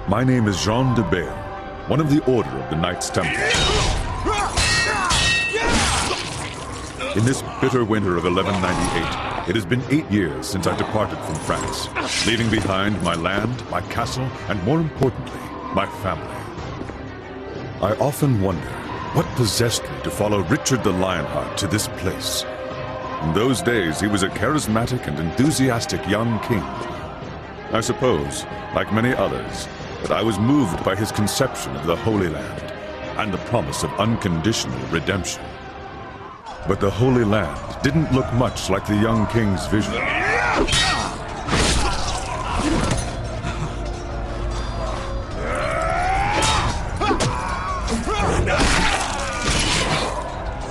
My name is Denz de Bayle, one of the Order of the Knights Templar. In this bitter winter of 1198, it has been 8 years since I departed from France, leaving behind my land, my castle, and more importantly, my family. I often wonder what possessed me to follow Richard the Lionheart to this place. In those days, he was a charismatic and enthusiastic young king. I suppose, like many others, that I was moved by his conception of the Holy Land and the promise of unconditional redemption. But the Holy Land didn't look much like the young king's vision.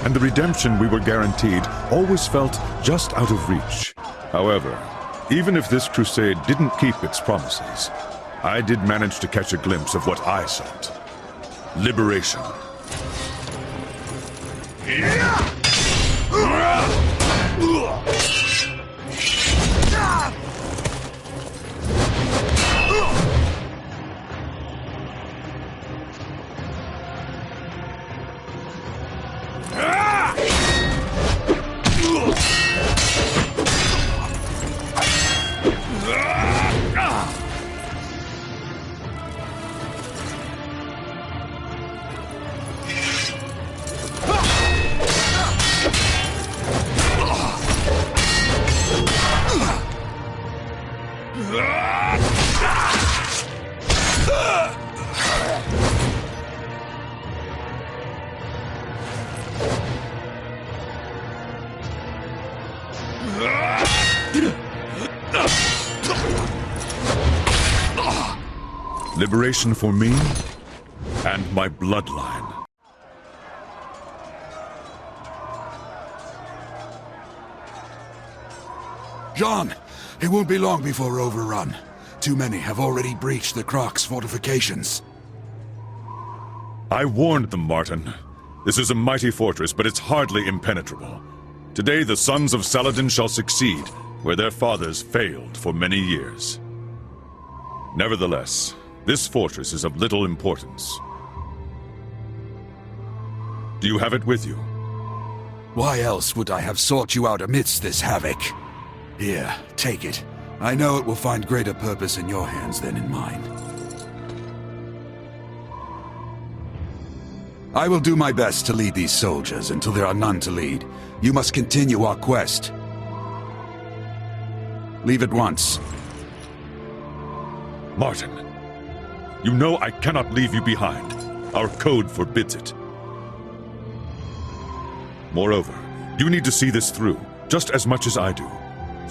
And the redemption we were guaranteed always felt just out of reach. However, even if this crusade didn't keep its promises, I did manage to catch a glimpse of what I sought. Liberation. Liberation for me and my bloodline. Jean, it won't be long before we're overrun. Too many have already breached the Croc's fortifications. I warned them, Martin. This is a mighty fortress, but it's hardly impenetrable. Today the sons of Saladin shall succeed where their fathers failed for many years. Nevertheless, this fortress is of little importance. Do you have it with you? Why else would I have sought you out amidst this havoc? Here, take it. I know it will find greater purpose in your hands than in mine. I will do my best to lead these soldiers until there are none to lead. You must continue our quest. Leave at once. Martin, you know I cannot leave you behind. Our code forbids it. Moreover, you need to see this through, just as much as I do.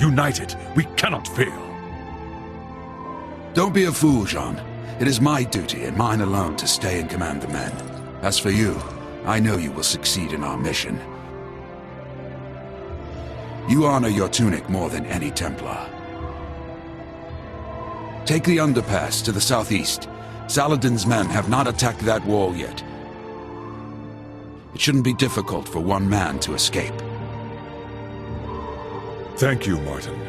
United, we cannot fail. Don't be a fool, Jean. It is my duty and mine alone to stay and command the men. As for you, I know you will succeed in our mission. You honor your tunic more than any Templar. Take the underpass to the southeast. Saladin's men have not attacked that wall yet. It shouldn't be difficult for one man to escape. Thank you, Martin.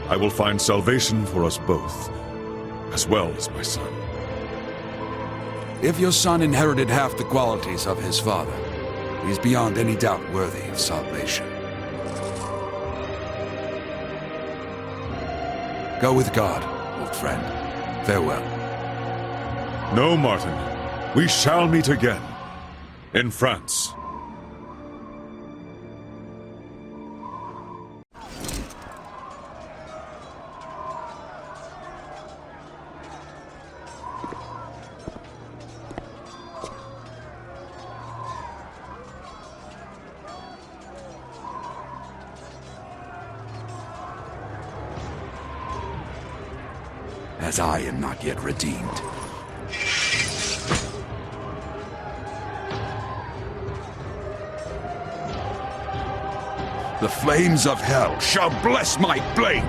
I will find salvation for us both, as well as my son. If your son inherited half the qualities of his father, he is beyond any doubt worthy of salvation. Go with God, old friend. Farewell. No, Martin. We shall meet again. In France. As I am not yet redeemed. The flames of hell shall bless my blade!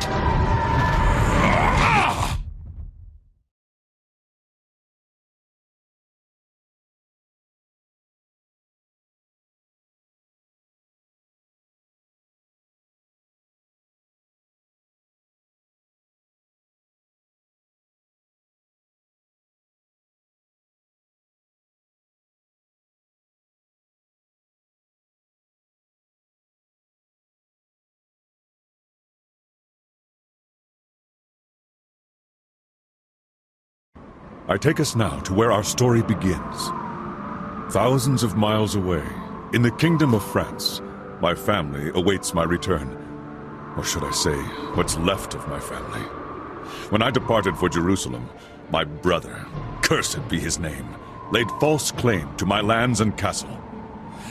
I take us now to where our story begins. Thousands of miles away, in the Kingdom of France, my family awaits my return. Or should I say, what's left of my family. When I departed for Jerusalem, my brother, cursed be his name, laid false claim to my lands and castle.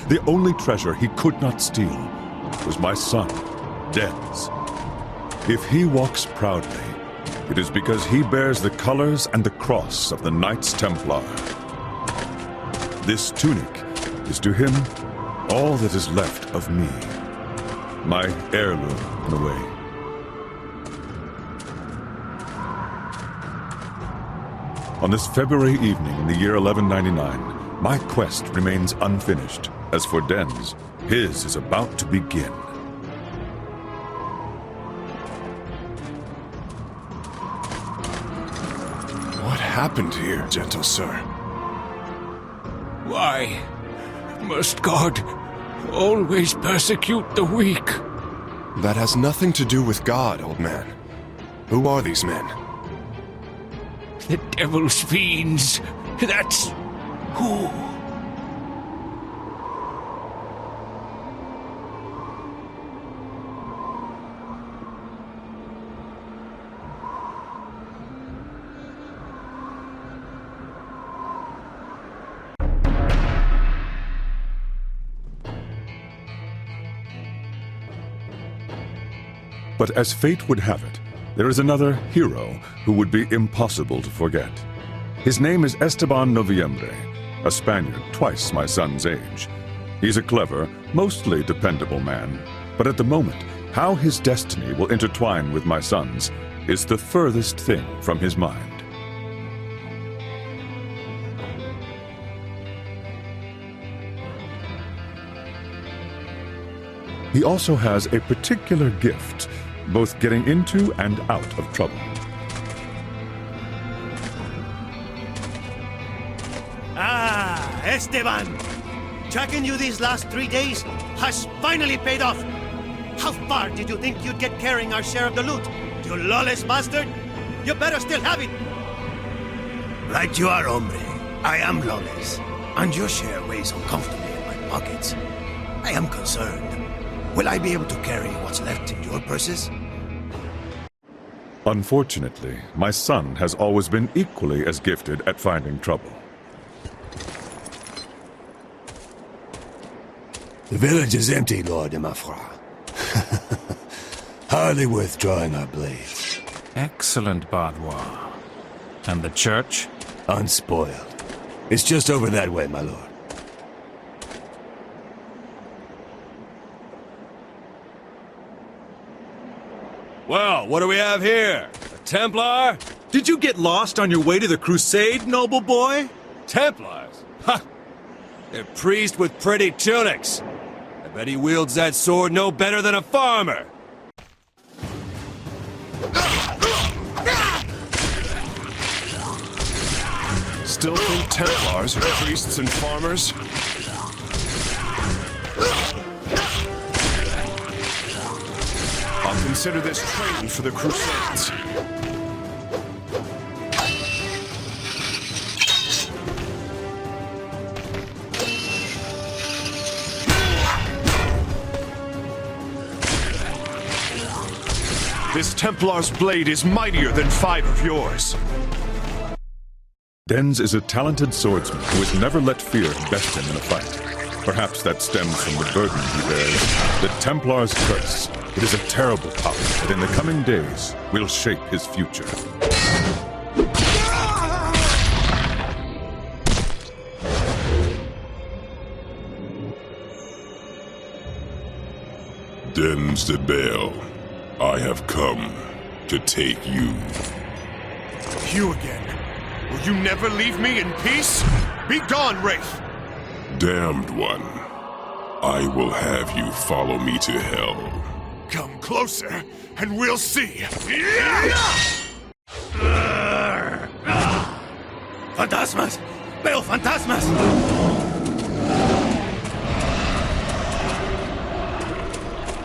The only treasure he could not steal was my son, Denz. If he walks proudly, it is because he bears the colors and the cross of the Knights Templar. This tunic is to him all that is left of me, my heirloom in a way. On this February evening in the year 1199, my quest remains unfinished. As for Denz, his is about to begin. What happened here, gentle sir? Why must God always persecute the weak? That has nothing to do with God, old man. Who are these men? The devil's fiends. That's who. But as fate would have it, there is another hero who would be impossible to forget. His name is Esteban Noviembre, a Spaniard twice my son's age. He's a clever, mostly dependable man, but at the moment, how his destiny will intertwine with my son's is the furthest thing from his mind. He also has a particular gift, both getting into and out of trouble. Ah, Esteban! Tracking you these last 3 days has finally paid off! How far did you think you'd get carrying our share of the loot? You lawless bastard! You better still have it! Right you are, hombre. I am lawless. And your share weighs uncomfortably in my pockets. I am concerned. Will I be able to carry what's left in your purses? Unfortunately, my son has always been equally as gifted at finding trouble. The village is empty, Lord de Mafra. Hardly worth drawing our blades. Excellent, Bardois. And the church? Unspoiled. It's just over that way, my lord. Well, what do we have here? A Templar? Did you get lost on your way to the Crusade, noble boy? Templars? Ha! They're priests with pretty tunics. I bet he wields that sword no better than a farmer. Still think Templars are priests and farmers? I'll consider this training for the Crusades. This Templar's blade is mightier than 5 of yours. Denz is a talented swordsman who has never let fear best him in a fight. Perhaps that stems from the burden he bears, the Templar's curse. It is a terrible power that in the coming days will shape his future. Denz de Bayle, I have come to take you. You again. Will you never leave me in peace? Be gone, Wraith! Damned one, I will have you follow me to hell. Come closer, and we'll see. Fantasmas! Bayle fantasmas!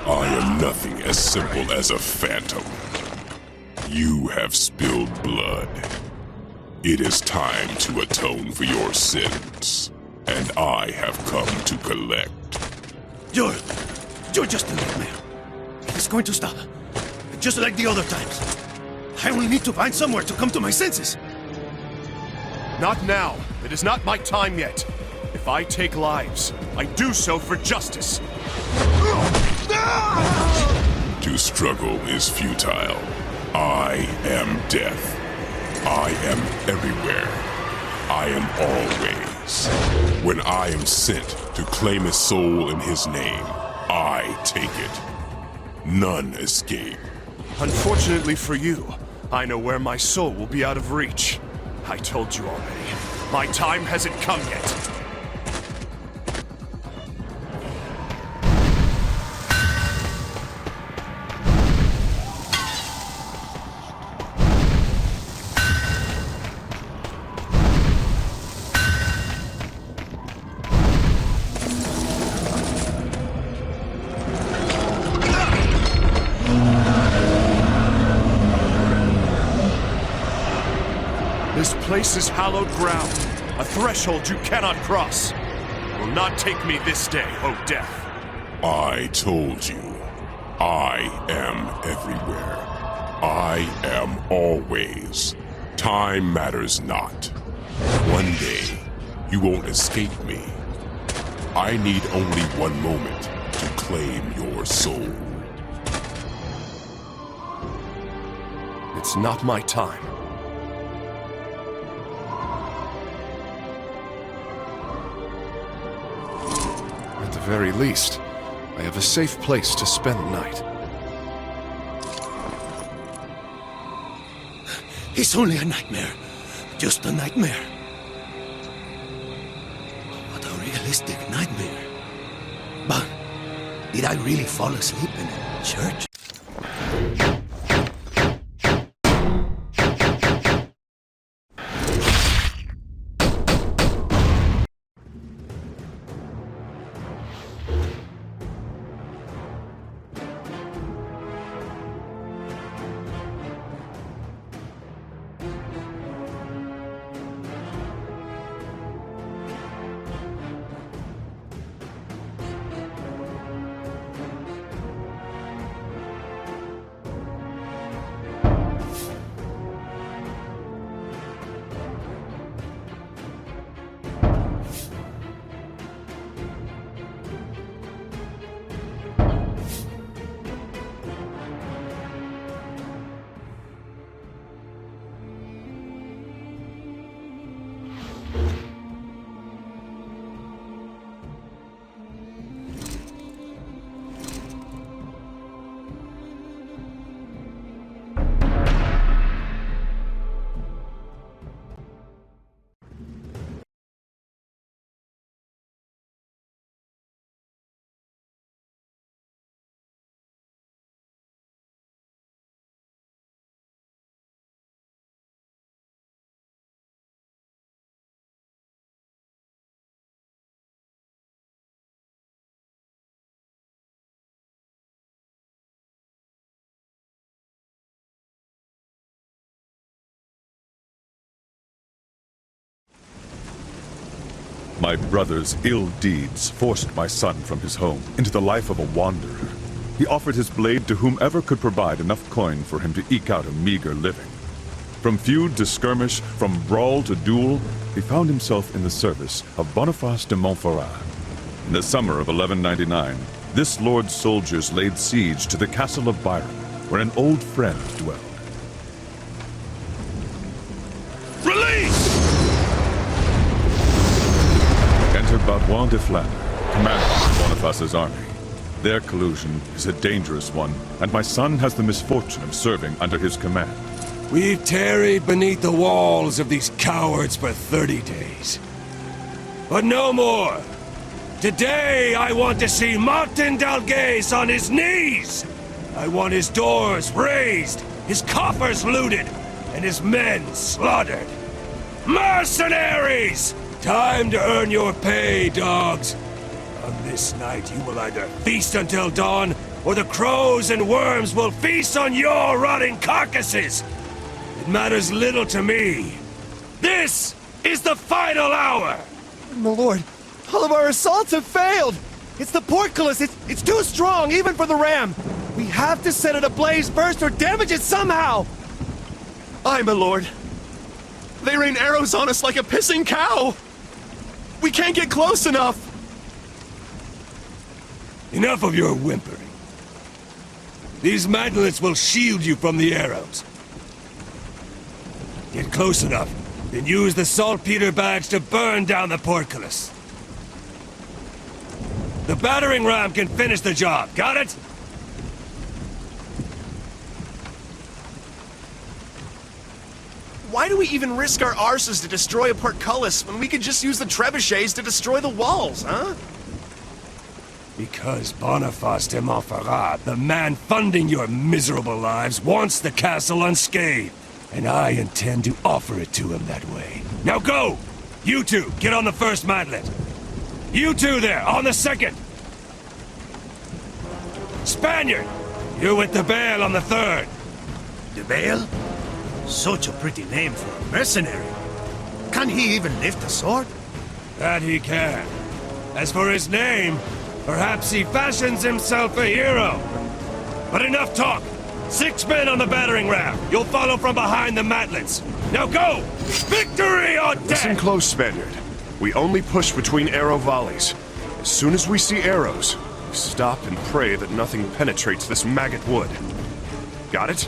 I am nothing as simple as a phantom. You have spilled blood. It is time to atone for your sins, and I have come to collect. You're just a nightmare. It's going to stop. Just like the other times. I only need to find somewhere to come to my senses. Not now. It is not my time yet. If I take lives, I do so for justice. To struggle is futile. I am death. I am everywhere. I am always. When I am sent to claim a soul in his name, I take it. None escape. Unfortunately for you, I know where my soul will be out of reach. I told you already. My time hasn't come yet. This place is hallowed ground, a threshold you cannot cross. Will not take me this day, O death. I told you. I am everywhere. I am always. Time matters not. One day, you won't escape me. I need only one moment to claim your soul. It's not my time. At the very least, I have a safe place to spend the night. It's only a nightmare. Just a nightmare. What a realistic nightmare. But did I really fall asleep in a church? My brother's ill deeds forced my son from his home into the life of a wanderer. He offered his blade to whomever could provide enough coin for him to eke out a meager living. From feud to skirmish, from brawl to duel, he found himself in the service of Boniface de Montferrat. In the summer of 1199, this lord's soldiers laid siege to the castle of Byron, where an old friend dwelled. Release! Enter Baudouin de Flandre, commander of Boniface's army. Their collusion is a dangerous one, and my son has the misfortune of serving under his command. We've tarried beneath the walls of these cowards for 30 days. But no more! Today I want to see Martin Dalgais on his knees! I want his doors razed, his coffers looted, and his men slaughtered. Mercenaries! Time to earn your pay, dogs! On this night you will either feast until dawn, or the crows and worms will feast on your rotting carcasses! It matters little to me. This is the final hour! My lord, all of our assaults have failed! It's the portcullis! It's too strong, even for the ram! We have to set it ablaze first or damage it somehow! Aye, my lord. They rain arrows on us like a pissing cow! We can't get close enough! Enough of your whimpering. These mantlets will shield you from the arrows. Get close enough, then use the saltpeter badge to burn down the portcullis. The battering ram can finish the job, got it? Why do we even risk our arses to destroy a portcullis when we could just use the trebuchets to destroy the walls, huh? Because Boniface de Montferrat, the man funding your miserable lives, wants the castle unscathed. And I intend to offer it to him that way. Now go! You two, get on the first mantlet. You two there, on the second. Spaniard, you with de Bayle on the third. De Bayle? Such a pretty name for a mercenary. Can he even lift a sword? That he can. As for his name, perhaps he fashions himself a hero. But enough talk. 6 men on the battering ram. You'll follow from behind the mantlets. Now go! Victory on deck! Listen close, Spaniard. We only push between arrow volleys. As soon as we see arrows, we stop and pray that nothing penetrates this maggot wood. Got it?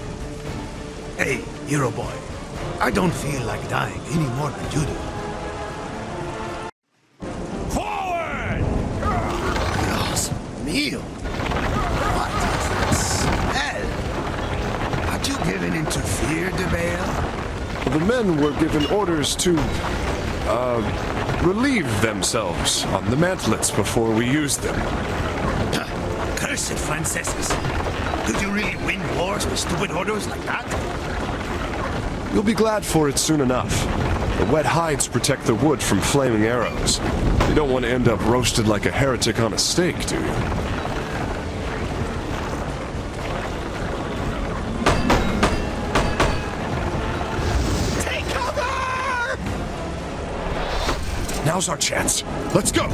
Hey, hero boy. I don't feel like dying any more than you do. Forward! Dios mío. What is that smell? Had you given into fear, de Bayle? The men were given orders to, relieve themselves on the mantlets before we used them. Cursed Franceses. Could you really win wars with stupid orders like that? You'll be glad for it soon enough. The wet hides protect the wood from flaming arrows. You don't want to end up roasted like a heretic on a stake, do you? Take cover! Now's our chance. Let's go!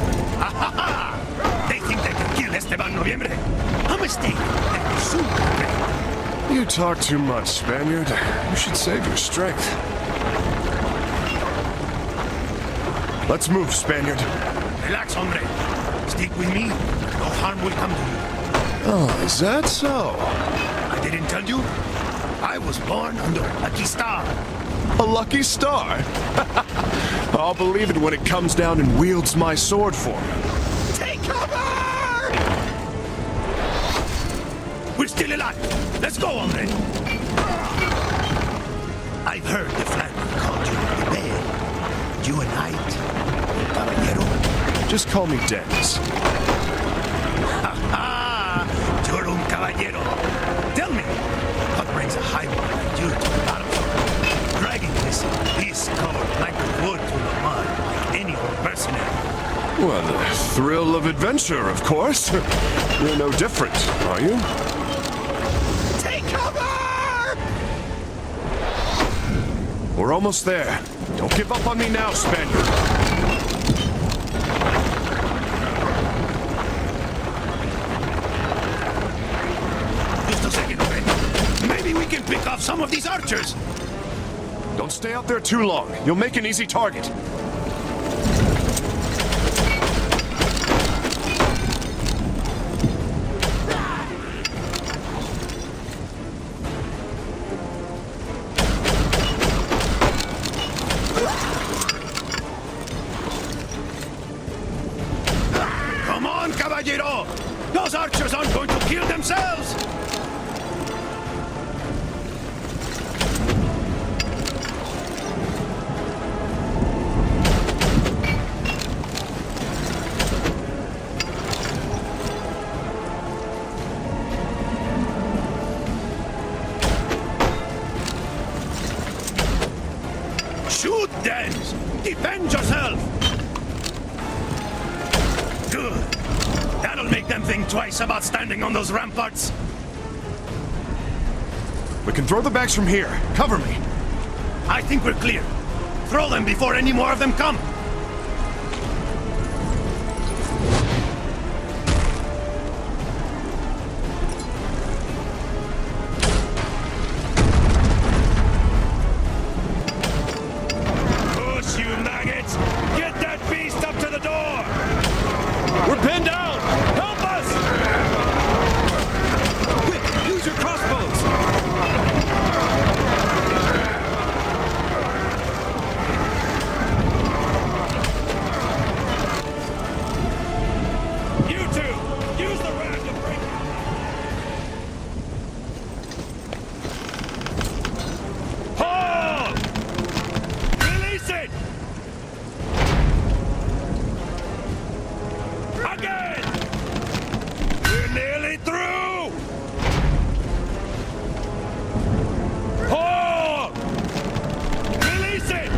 They think they can kill Esteban Noviembre. A mistake. They will soon regret. You talk too much, Spaniard. You should save your strength. Let's move, Spaniard. Relax, hombre. Stick with me. No harm will come to you. Oh, is that so? I didn't tell you? I was born under a lucky star. A lucky star? I'll believe it when it comes down and wields my sword for me. Take cover! We're still alive. Let's go, hombre. I've heard the Flanders called you de Bayle. You a knight? Caballero? Just call me Denz. Ha ha! You're un caballero. Tell me, what brings a highwayman like you to the battlefield? Dragging this piece-covered plank of wood through the mud like any old mercenary. Well, the thrill of adventure, of course. You're no different, are you? Take cover! We're almost there. Don't give up on me now, Spaniard. Just a second, okay? Maybe we can pick off some of these archers. Don't stay out there too long. You'll make an easy target. Come on, caballero! Those archers aren't going to kill themselves! Shoot, Denz! Defend yourself! Good. That'll make them think twice about standing on those ramparts. We can throw the bags from here. Cover me. I think we're clear. Throw them before any more of them come! Push, you maggots! Get that beast up to the door! We're pinned down! Help us! Quick, use your crossbows! You two, use the ram to break. Hold! Release it! Again! We're nearly through! Hold! Release it!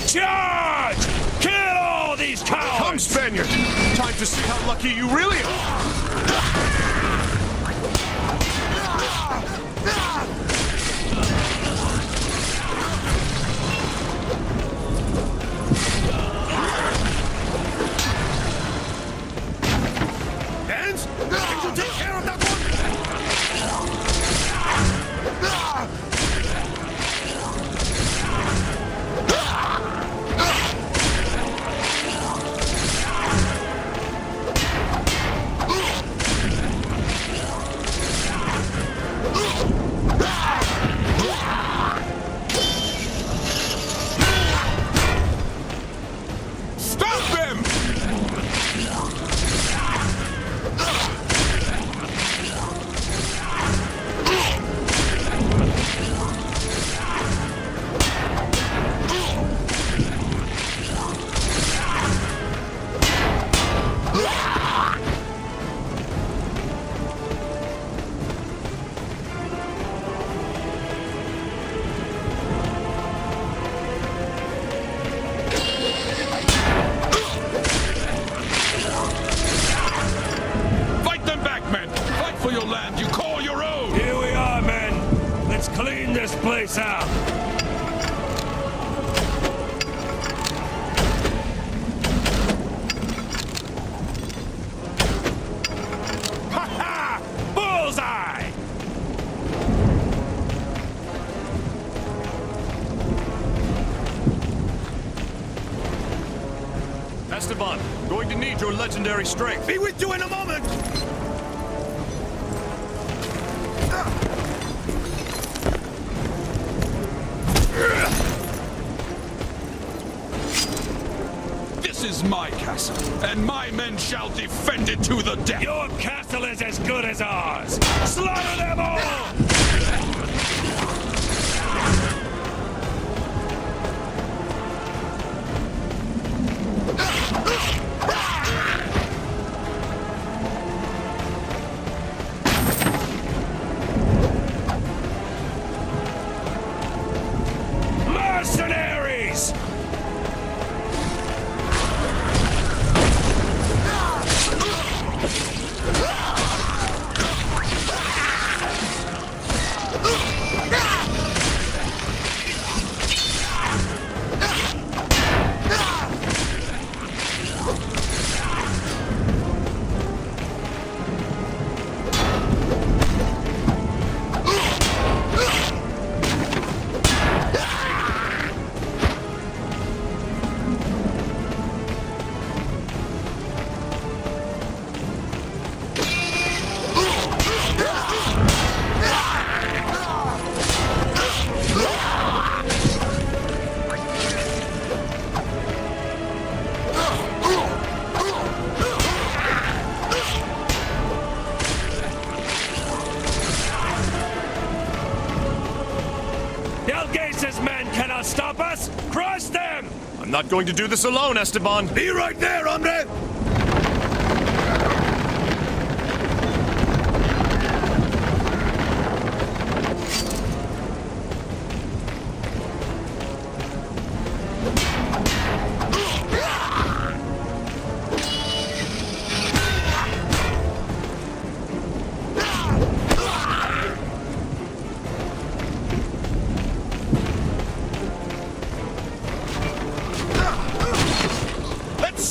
Charge! Kill all these cowards! Come, Spaniard! Time to see how lucky you really are! Denz, can you take care of that one? Stop them! Fight them back, men! Fight for your land you call your own! Here we are, men. Let's clean this place out. Ha ha! Bullseye! Esteban, I'm going to need your legendary strength. Be with you in a moment! This is my castle, and my men shall defend it to the death! Your castle is as good as ours. Slaughter them all! Mercenaries! Delgace's men cannot stop us! Crush them! I'm not going to do this alone, Esteban. Be right there, hombre!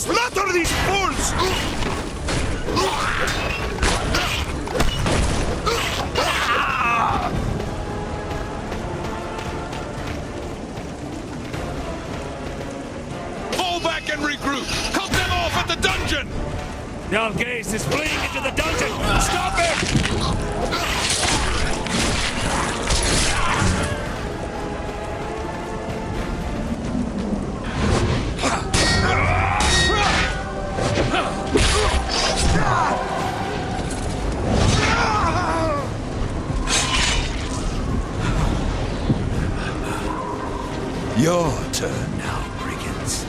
Slaughter these fools! Fall back and regroup! Cut them off at the dungeon! Dalgais is fleeing into the dungeon! Stop him! Your turn now, brigands.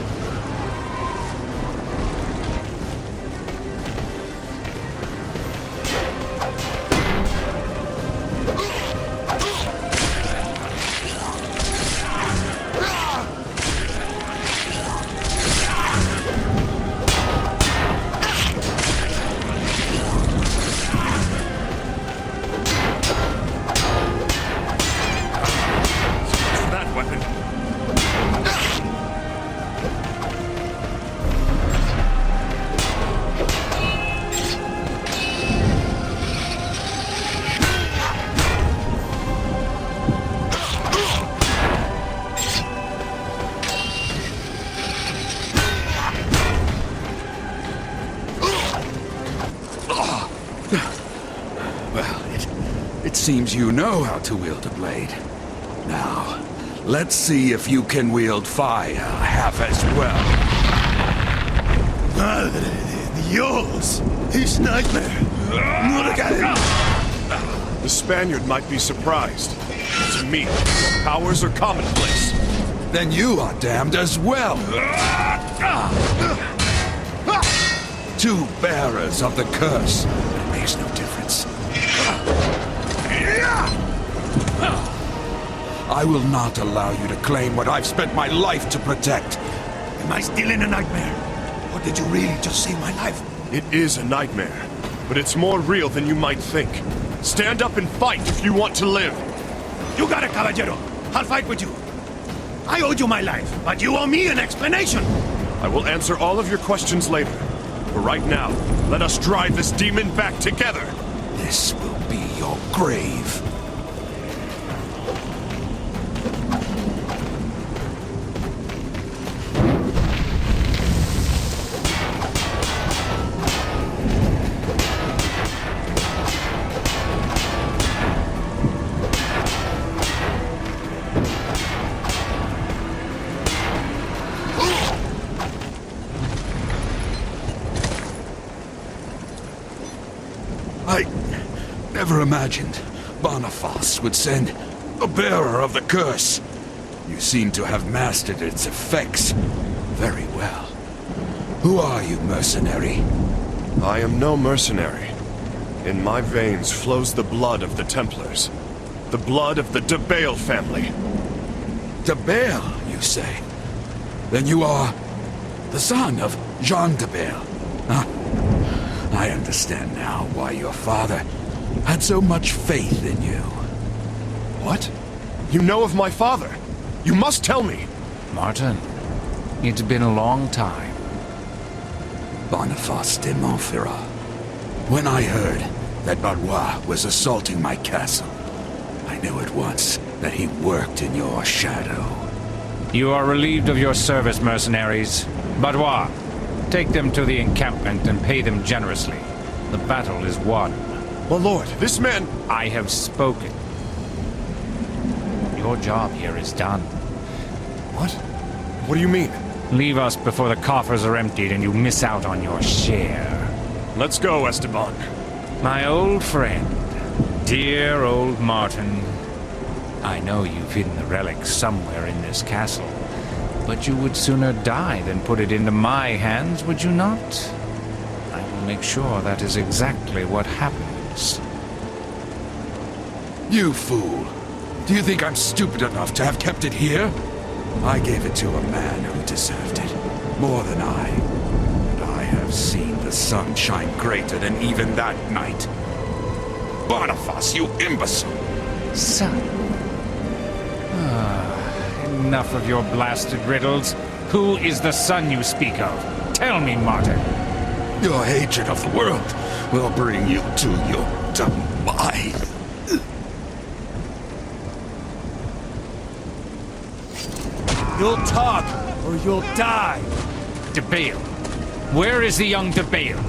That weapon. It seems you know how to wield a blade. Now, let's see if you can wield fire half as well. Madre de Dios! His nightmare! The Spaniard might be surprised. To me, powers are commonplace. Then you are damned as well. Two bearers of the curse. It makes no difference. I will not allow you to claim what I've spent my life to protect. Am I still in a nightmare? Or did you really just save my life? It is a nightmare, but it's more real than you might think. Stand up and fight if you want to live. You got it, caballero. I'll fight with you. I owed you my life, but you owe me an explanation. I will answer all of your questions later. For right now, let us drive this demon back together. This will be your grave. I never imagined Boniface would send a bearer of the curse. You seem to have mastered its effects very well. Who are you, mercenary? I am no mercenary. In my veins flows the blood of the Templars. The blood of the de Bayle family. De Bayle, you say? Then you are the son of Jean de Bayle. Huh? I understand now why your father had so much faith in you. What? You know of my father? You must tell me! Martin, it's been a long time. Boniface de Montferrat. When I heard that Valois was assaulting my castle, I knew at once that he worked in your shadow. You are relieved of your service, mercenaries. Valois, take them to the encampment and pay them generously. The battle is won. My lord, this man... I have spoken. Your job here is done. What? What do you mean? Leave us before the coffers are emptied and you miss out on your share. Let's go, Esteban. My old friend, dear old Martin. I know you've hidden the relic somewhere in this castle, but you would sooner die than put it into my hands, would you not? I will make sure that is exactly what happens. You fool! Do you think I'm stupid enough to have kept it here? I gave it to a man who deserved it, more than I. And I have seen the sun shine greater than even that night. Boniface, you imbecile! Son. Enough of your blasted riddles. Who is the son you speak of? Tell me, Martin. Your hatred of the world will bring you to your demise. You'll talk, or you'll die. De Bayle. Where is the young De Bayle?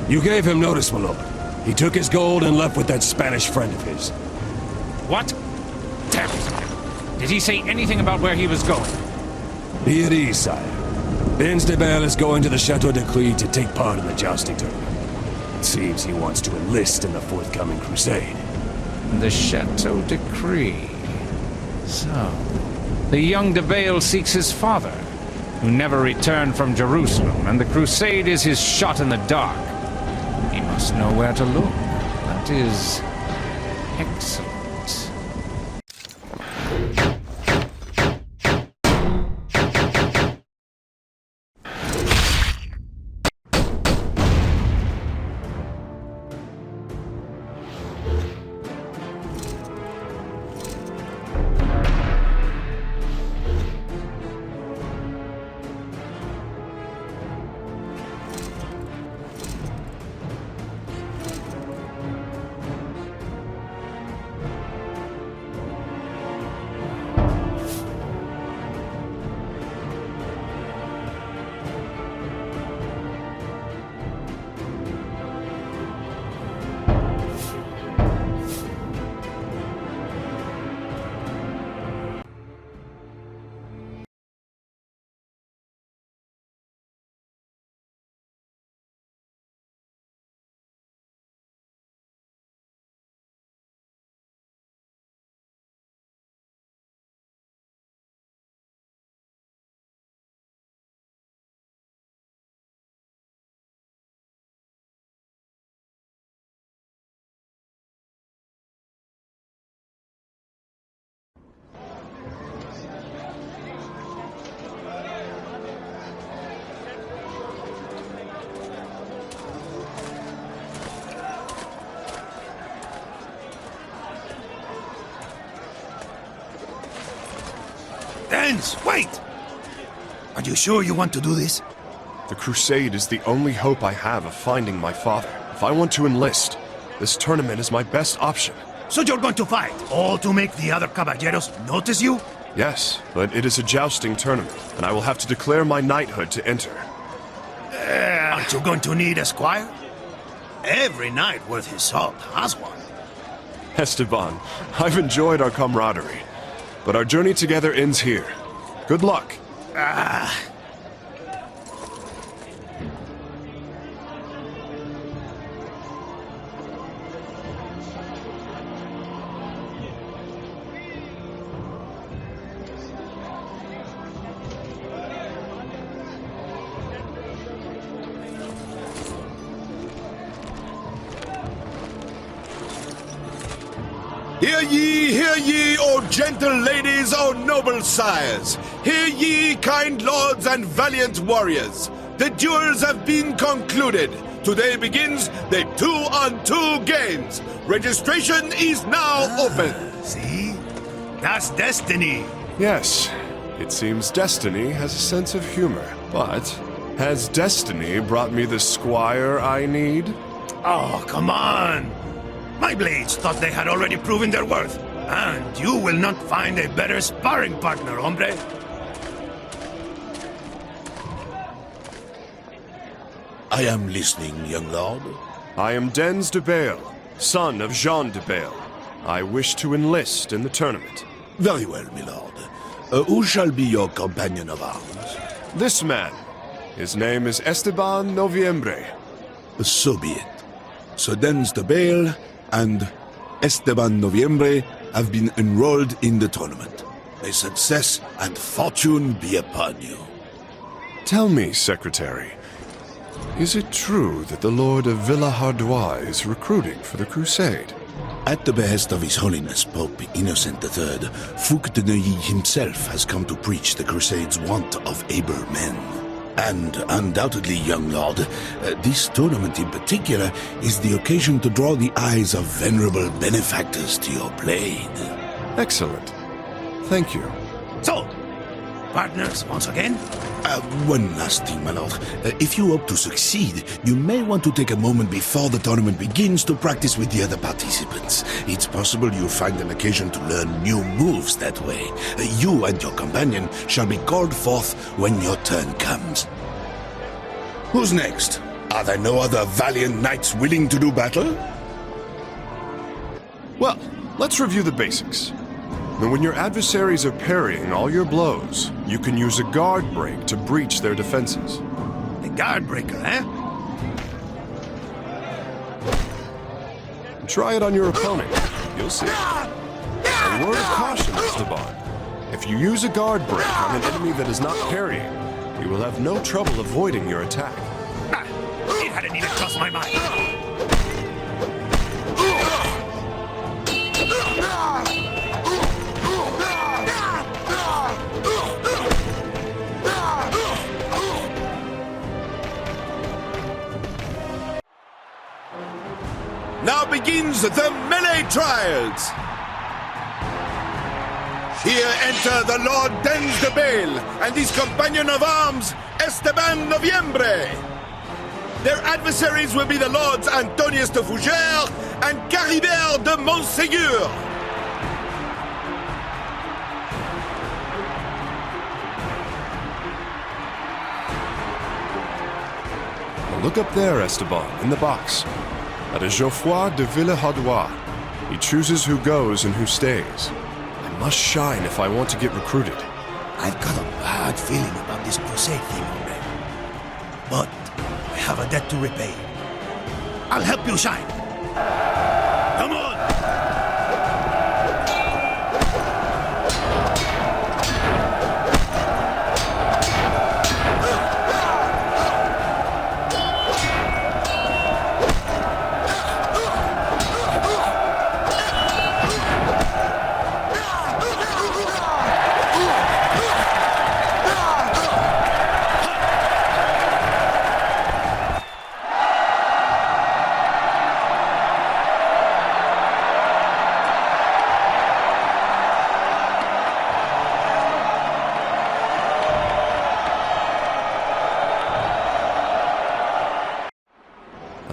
You gave him notice, my lord. He took his gold and left with that Spanish friend of his. What? Damn it. Did he say anything about where he was going? Be at ease, sire. Denz de Bayle is going to the Chateau de Clé to take part in the jousting tournament. It seems he wants to enlist in the forthcoming crusade. The Chateau de Clé. So, the young De Bayle seeks his father, who never returned from Jerusalem, and the crusade is his shot in the dark. He must know where to look. That is excellent. Denz, wait! Are you sure you want to do this? The Crusade is the only hope I have of finding my father. If I want to enlist, this tournament is my best option. So you're going to fight, all to make the other caballeros notice you? Yes, but it is a jousting tournament, and I will have to declare my knighthood to enter. Aren't you going to need a squire? Every knight worth his salt has one. Esteban, I've enjoyed our camaraderie, but our journey together ends here. Good luck. Hear ye, O gentle ladies, O noble sires! Hear ye, kind lords and valiant warriors! The duels have been concluded. Today begins the 2-on-2 games. Registration is now open. See? That's destiny. Yes, it seems destiny has a sense of humor. But has destiny brought me the squire I need? Oh, come on! My blades thought they had already proven their worth. And you will not find a better sparring partner, hombre. I am listening, young lord. I am Denz de Bayle, son of Jean de Bayle. I wish to enlist in the tournament. Very well, my lord. Who shall be your companion of arms? This man. His name is Esteban Noviembre. So be it. So Denz de Bayle and Esteban Noviembre have been enrolled in the tournament. May success and fortune be upon you. Tell me, Secretary, is it true that the Lord of Villahardois is recruiting for the Crusade? At the behest of His Holiness Pope Innocent III, Fouque de Neuilly himself has come to preach the Crusade's want of able men. And undoubtedly, young lord, this tournament in particular is the occasion to draw the eyes of venerable benefactors to your blade. Excellent. Thank you. So, partners once again? One last thing, my lord. If you hope to succeed, you may want to take a moment before the tournament begins to practice with the other participants. It's possible you'll find an occasion to learn new moves that way. You and your companion shall be called forth when your turn comes. Who's next? Are there no other valiant knights willing to do battle? Well, let's review the basics. Now, when your adversaries are parrying all your blows, you can use a guard break to breach their defenses. A guard breaker, eh? Try it on your opponent. You'll see. A word of caution, Esteban. If you use a guard break on an enemy that is not parrying, you will have no trouble avoiding your attack. It hadn't even crossed my mind. Now begins the melee trials! Here enter the Lord Denz de Bayle and his companion of arms, Esteban Noviembre. Their adversaries will be the Lords Antonius de Fougère and Caribert de Montségur. Look up there, Esteban, in the box. That is Geoffroy de Villehardouin. He chooses who goes and who stays. I must shine if I want to get recruited. I've got a bad feeling about this crusade thing already. But I have a debt to repay. I'll help you shine. Come on!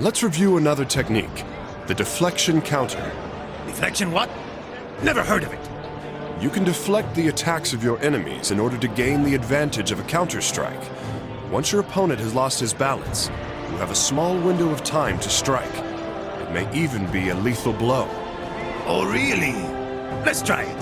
Let's review another technique, the deflection counter. Deflection what? Never heard of it. You can deflect the attacks of your enemies in order to gain the advantage of a counter-strike. Once your opponent has lost his balance, you have a small window of time to strike. It may even be a lethal blow. Oh, really? Let's try it.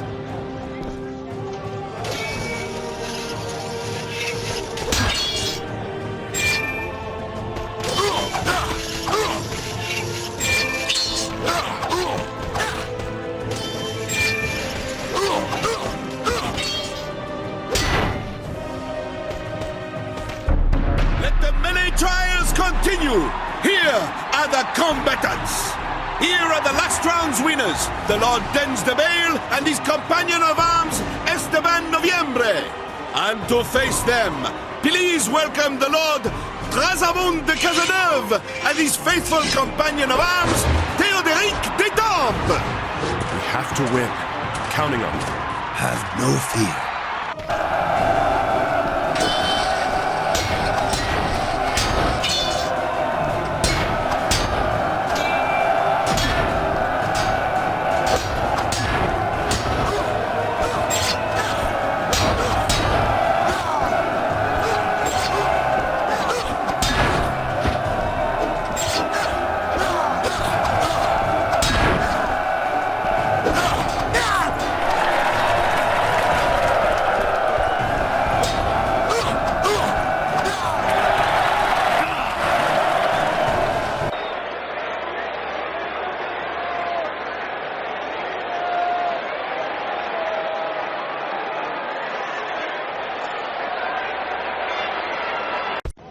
Continue! Here are the combatants! Here are the last round's winners, the Lord Denz de Bayle and his companion of arms, Esteban Noviembre. And to face them, please welcome the Lord Trasamund de Cazeneuve and his faithful companion of arms, Théodéric d'Étampes. We have to win. Counting on you. Have no fear.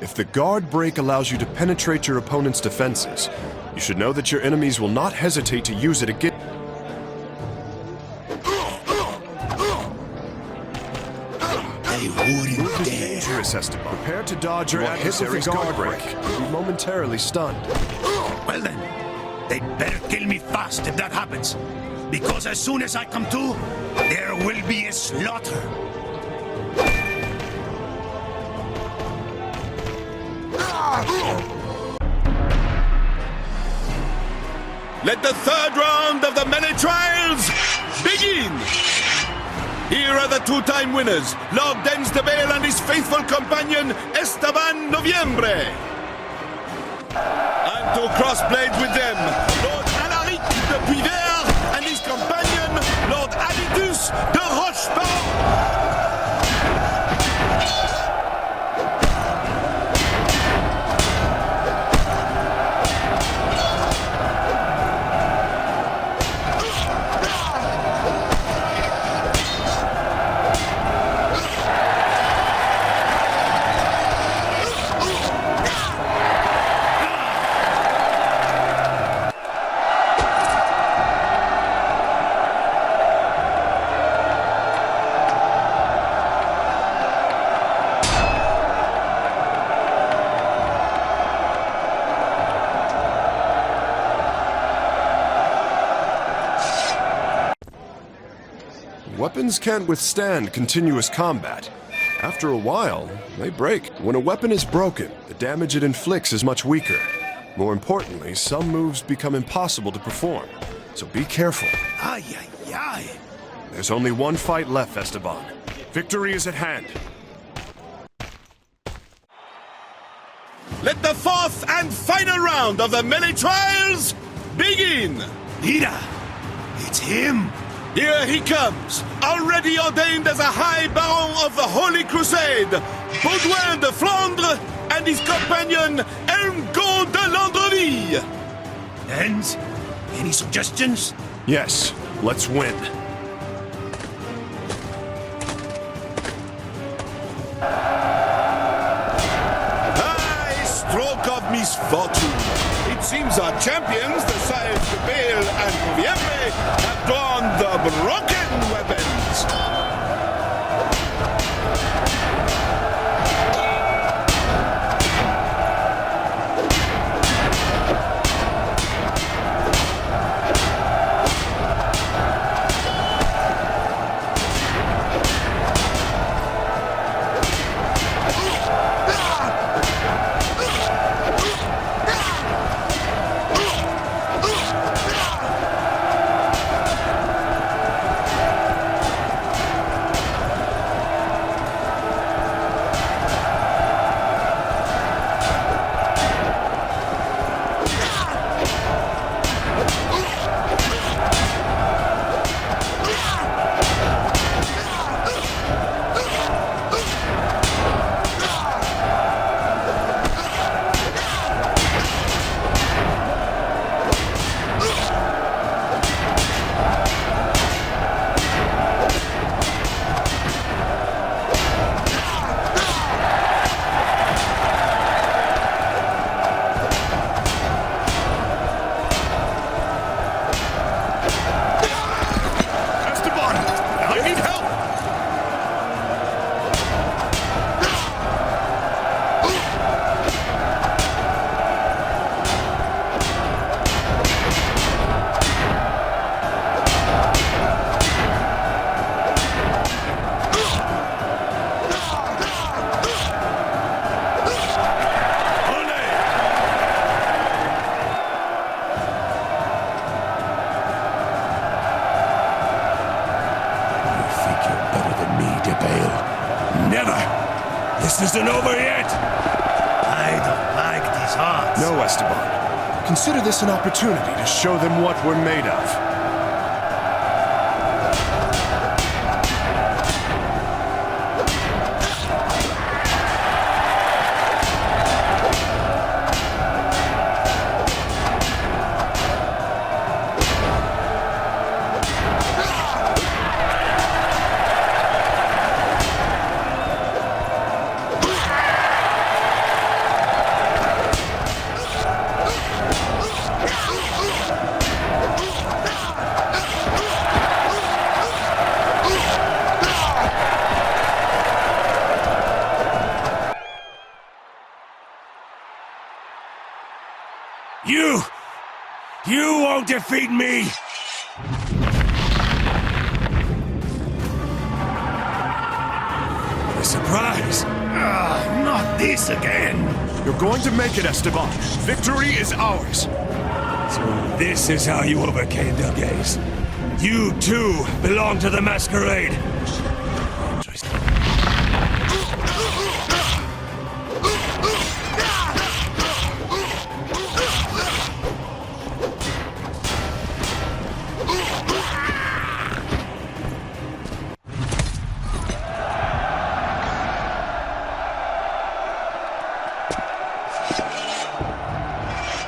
If the guard break allows you to penetrate your opponent's defenses, you should know that your enemies will not hesitate to use it again. They wouldn't dare. Treacherous, Esteban. Prepare to dodge your adversary's guard break. You'll be momentarily stunned. Well then, they'd better kill me fast if that happens. Because as soon as I come to, there will be a slaughter. Let the third round of the melee trials begin! Here are the two-time winners, Lord Denz de Bayle and his faithful companion, Esteban Noviembre. And to cross blades with them, Lord Alaric de Puivert and his companion, Lord Avitus de Rochefort. Weapons can't withstand continuous combat. After a while, they break. When a weapon is broken, the damage it inflicts is much weaker. More importantly, some moves become impossible to perform, so be careful. Ay, ay, ay. There's only one fight left, Esteban. Victory is at hand. Let the fourth and final round of the melee trials begin! Mira! It's him! Here he comes, already ordained as a High Baron of the Holy Crusade, Baudouin de Flandre and his companion, Elmgo de Landreville. Denz, any suggestions? Yes, let's win. High stroke of misfortune. It seems our champions, the sires de Bayle and Noviembre, have drawn the broken weapons. This isn't over yet! I don't like these odds. No, Esteban. Consider this an opportunity to show them what we're made of. You won't defeat me! What a surprise! No! Not this again! You're going to make it, Esteban. Victory is ours. So this is how you overcame Dalgaze. You too belong to the masquerade.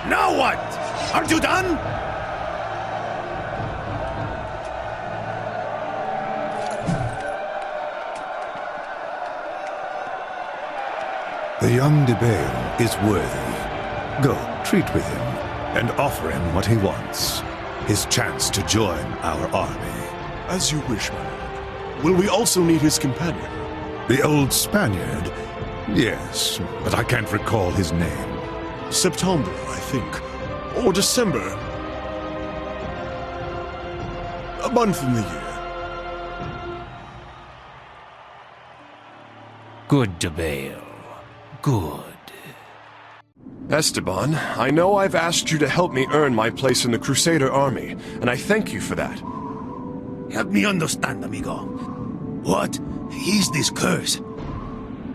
Now what? Aren't you done? The young de Bayle is worthy. Go, treat with him, and offer him what he wants. His chance to join our army. As you wish, my lord. Will we also need his companion? The old Spaniard? Yes, but I can't recall his name. September, I think. Or December. A month in the year. Good de Bayle. Good. Esteban, I know I've asked you to help me earn my place in the Crusader army, and I thank you for that. Help me understand, amigo. What is this curse?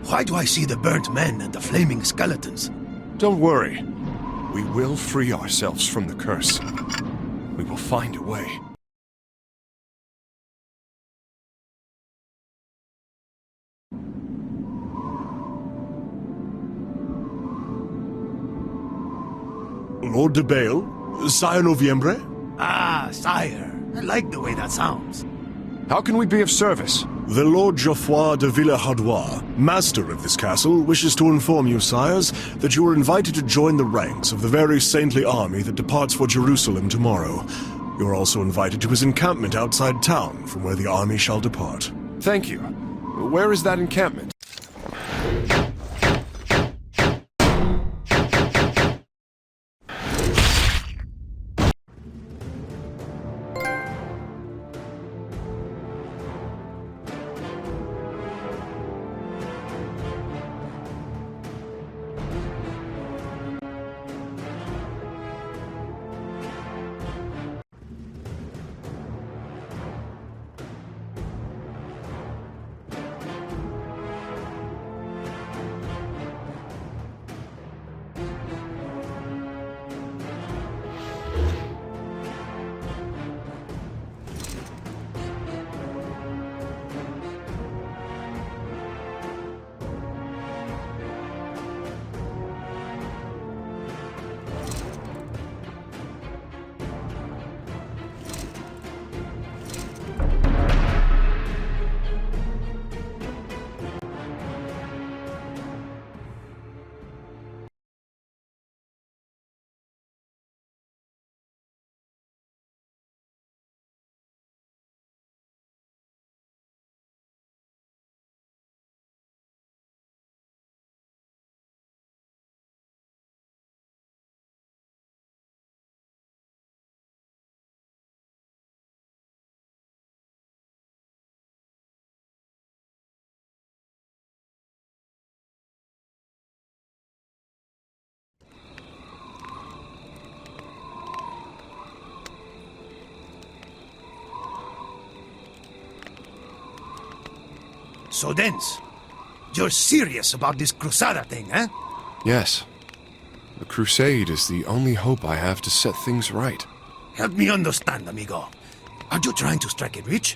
Why do I see the burnt men and the flaming skeletons? Don't worry. We will free ourselves from the curse. We will find a way. Lord de Bayle? Sire Noviembre? Ah, sire. I like the way that sounds. How can we be of service? The Lord Geoffroy de Villehardouin, master of this castle, wishes to inform you, sires, that you are invited to join the ranks of the very saintly army that departs for Jerusalem tomorrow. You are also invited to his encampment outside town, from where the army shall depart. Thank you. Where is that encampment? So Denz, you're serious about this Crusada thing, eh? Yes. The Crusade is the only hope I have to set things right. Help me understand, amigo. Are you trying to strike it rich?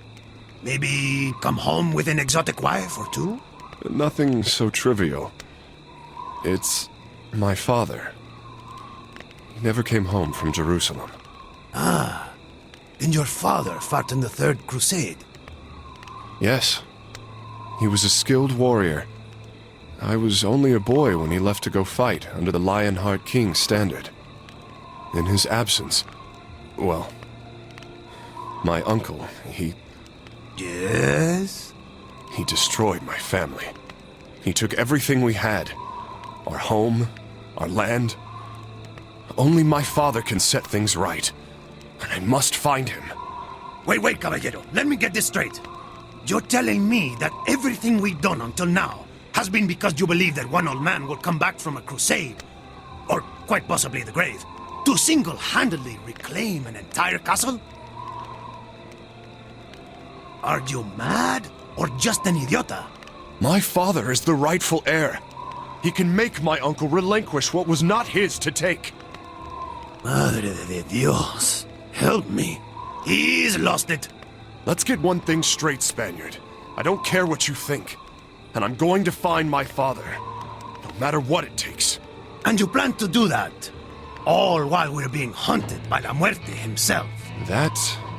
Maybe come home with an exotic wife or two? Nothing so trivial. It's my father. He never came home from Jerusalem. Ah, then your father fought in the Third Crusade. Yes. He was a skilled warrior. I was only a boy when he left to go fight under the Lionheart King's standard. In his absence, well, my uncle, he... Yes? He destroyed my family. He took everything we had. Our home, our land. Only my father can set things right. And I must find him. Wait, caballero. Let me get this straight. You're telling me that everything we've done until now has been because you believe that one old man will come back from a crusade, or quite possibly the grave, to single-handedly reclaim an entire castle? Are you mad, or just an idiota? My father is the rightful heir. He can make my uncle relinquish what was not his to take. Madre de Dios, help me. He's lost it. Let's get one thing straight, Spaniard. I don't care what you think. And I'm going to find my father, no matter what it takes. And you plan to do that, all while we're being hunted by La Muerte himself. That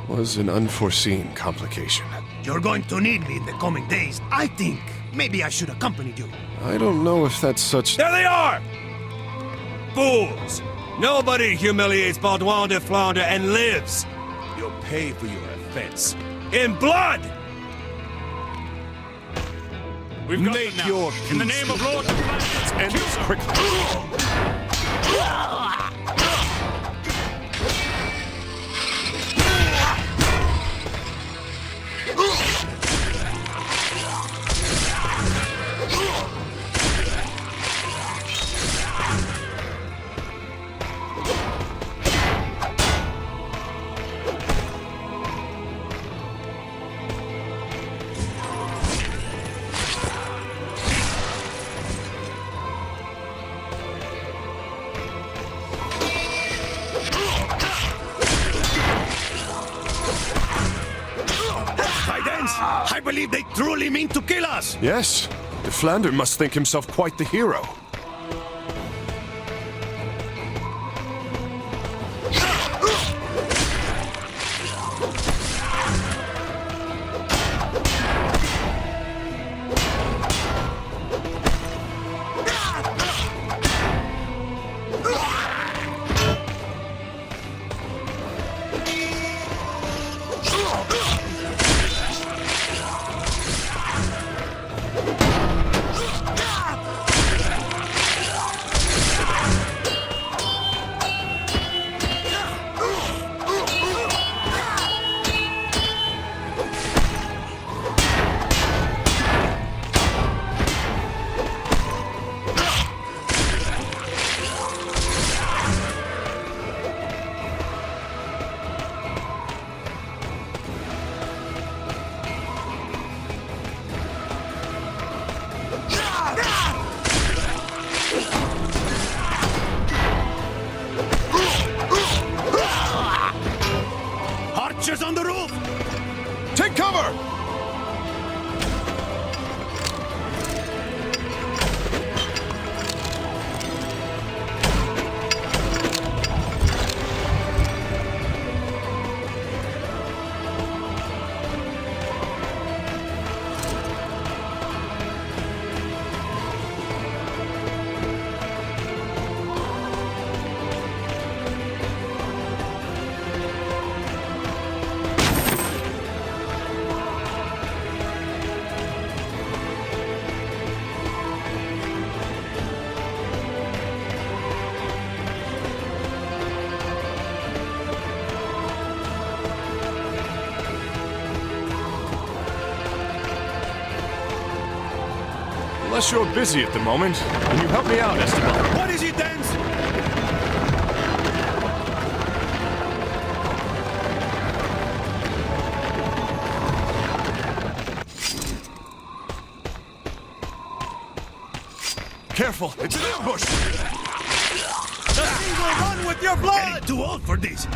was an unforeseen complication. You're going to need me in the coming days. I think maybe I should accompany you. I don't know if that's such... There they are! Fools! Nobody humiliates Baudouin de Flandre and lives. You'll pay for your offense. In blood! We've got Make them now. your peace. In the name of Lord... Let's end this quickly. I believe they truly mean to kill us! Yes, de Flandre must think himself quite the hero. Archers on the roof! Take cover! Unless you're busy at the moment, can you help me out, Esteban? What is it, Denz? Careful, it's an ambush! The thing will run with your blood! Getting too old for this!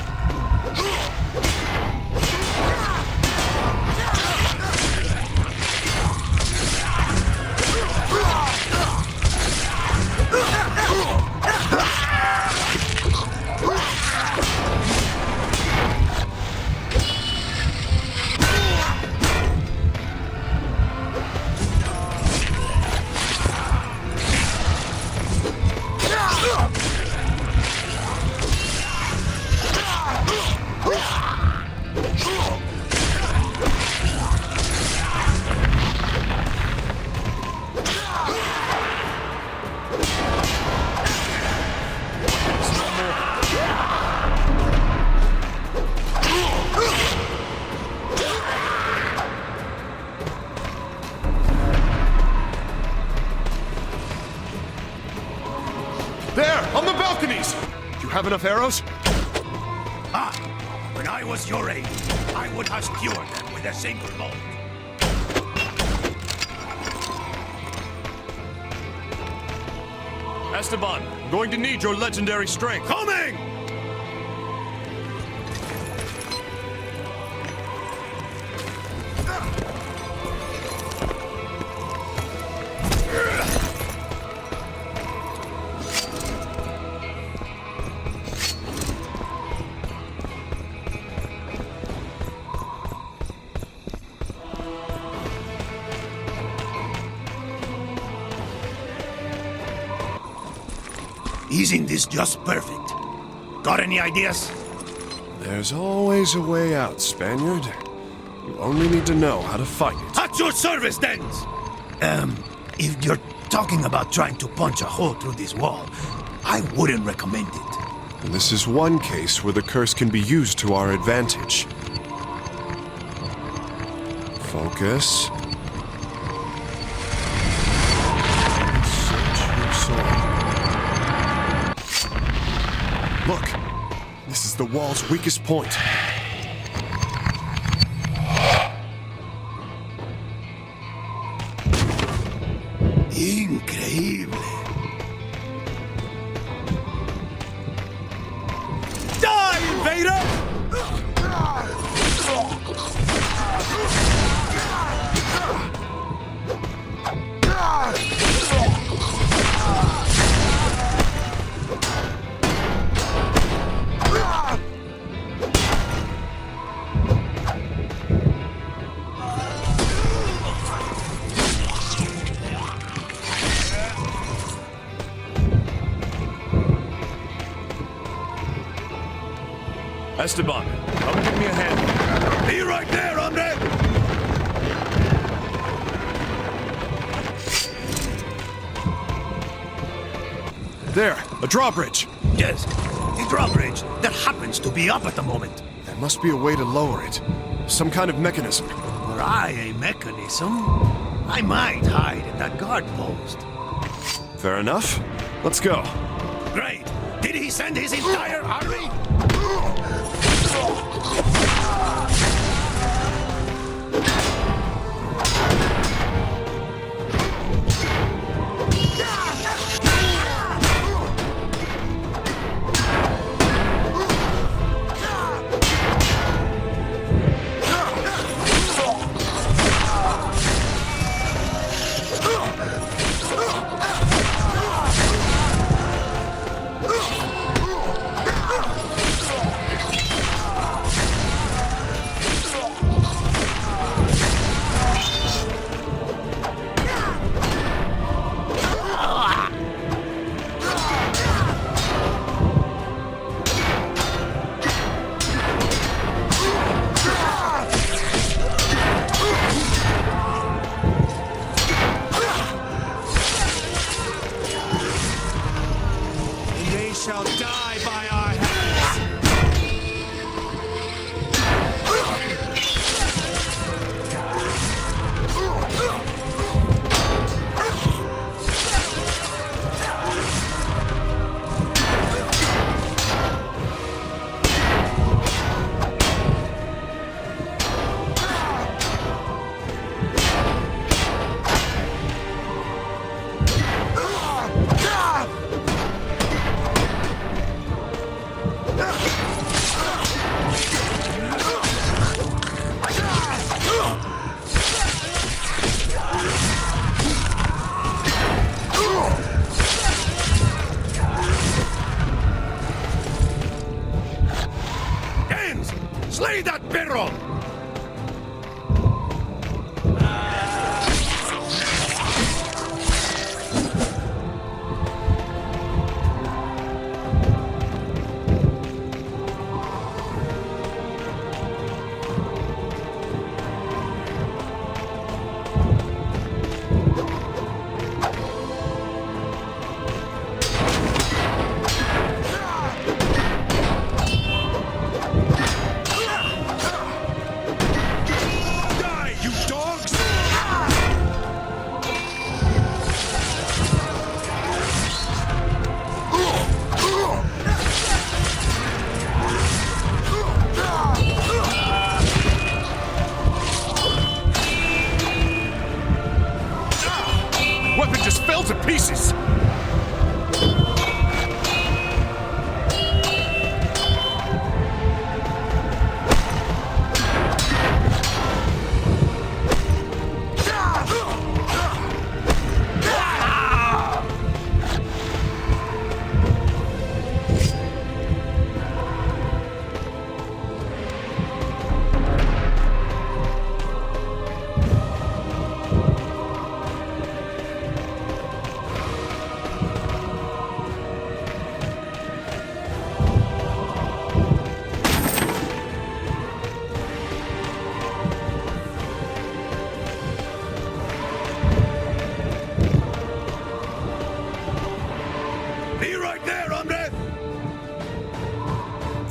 There, on the balconies! You have enough arrows? Ah! When I was your age, I would have skewered them with a single bolt. Esteban, I'm going to need your legendary strength. Coming! Isn't this just perfect? Got any ideas? There's always a way out, Spaniard. You only need to know how to fight it. At your service, Denz! If you're talking about trying to punch a hole through this wall, I wouldn't recommend it. And this is one case where the curse can be used to our advantage. Focus. Search your soul. Look! This is the wall's weakest point. Increíble. Die, invader! Esteban, come give me a hand. Be right there, hombre! There, a drawbridge. Yes, the drawbridge that happens to be up at the moment. There must be a way to lower it. Some kind of mechanism. Were I a mechanism, I might hide in that guard post. Fair enough. Let's go. Great! Did he send his entire army? Shall die by our hands.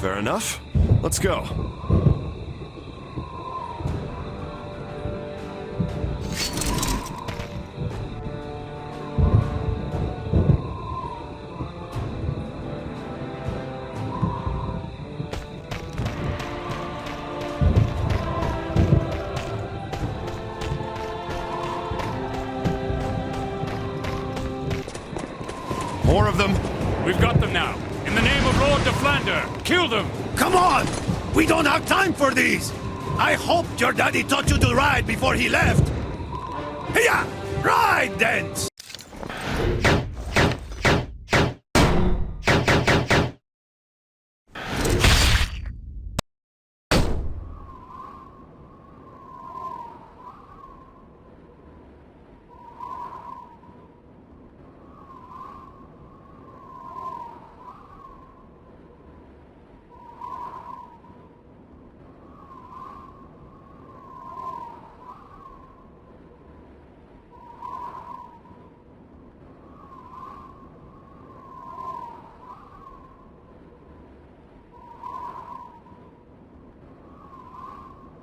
Fair enough. Let's go. More of them. We've got them now. In the name of Lord de Flander, kill them! Come on! We don't have time for these! I hoped your daddy taught you to ride before he left! Hiya! Ride, Denz!